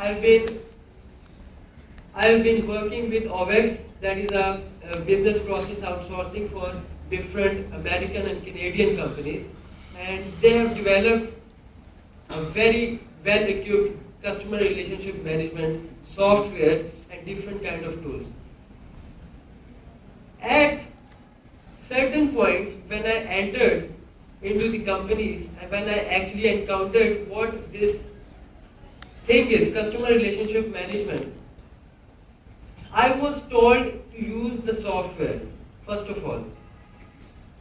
I've been I've been working with OVEX, that is a business process outsourcing for different American and Canadian companies, and they have developed a very well-equipped customer relationship management software and different kind of tools. At certain points, when I entered into the companies and when I actually encountered what this thing is, customer relationship management, I was told to use the software, first of all.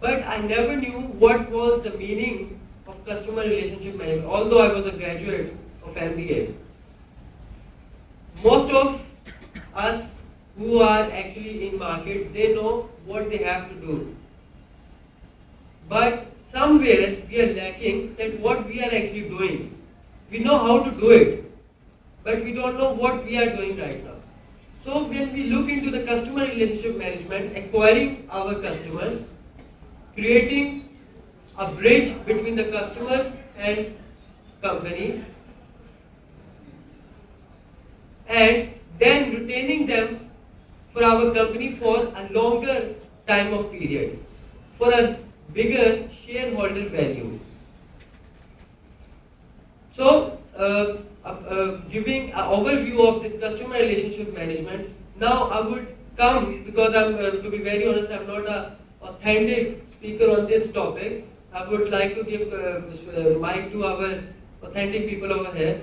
But I never knew what was the meaning of customer relationship management, although I was a graduate of MBA. Most of us who are actually in market, they know what they have to do. But somewhere we are lacking that what we are actually doing. We know how to do it, but we don't know what we are doing right now. So when we look into the customer relationship management, acquiring our customers, creating a bridge between the customer and company, and then retaining them for our company for a longer time of period, for a bigger shareholder value. So, giving an overview of this customer relationship management, now I would come, because to be very honest, I'm not an authentic speaker on this topic. I would like to give mic to our authentic people over here.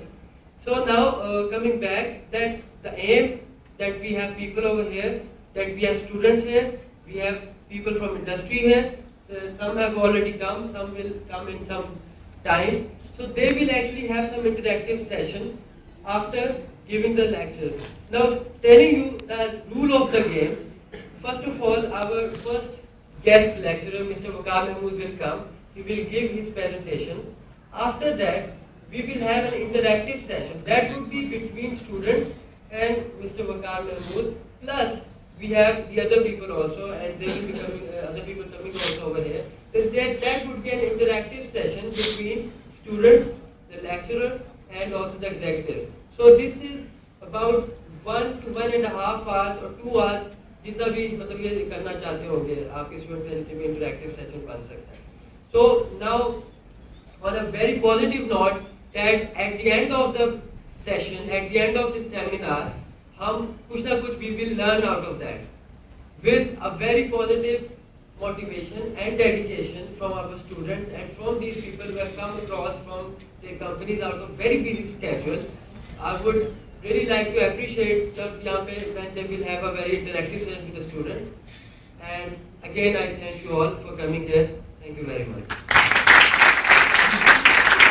So now, coming back, that the aim that we have people over here, that we have students here, we have people from industry here. Some have already come, some will come in some time. So they will actually have some interactive session after giving the lecture. Now, telling you the rule of the game, first of all, our first guest lecturer, Mr. Waqar Mahmood, will come. He will give his presentation. After that, we will have an interactive session. That would be between students and Mr. Waqar Mahmood. Plus, we have the other people also, and there will be other people coming also over here. So that would be an interactive session between students, the lecturer, and also the executive. So this is about 1 to 1.5 hours or 2 hours, जितना भी मतलब ये करना चाहते होंगे आपके student में interactive session बन सकता है. So now, on a very positive note, that at the end of the session, at the end of this seminar, हम कुछ ना कुछ we will learn out of that, with a very positive motivation and dedication from our students and from these people who have come across from their companies out of very busy schedule. I would really like to appreciate जब यहाँ पे when they will have a very interactive session with the students. And again, I thank you all for coming here. Thank you very much.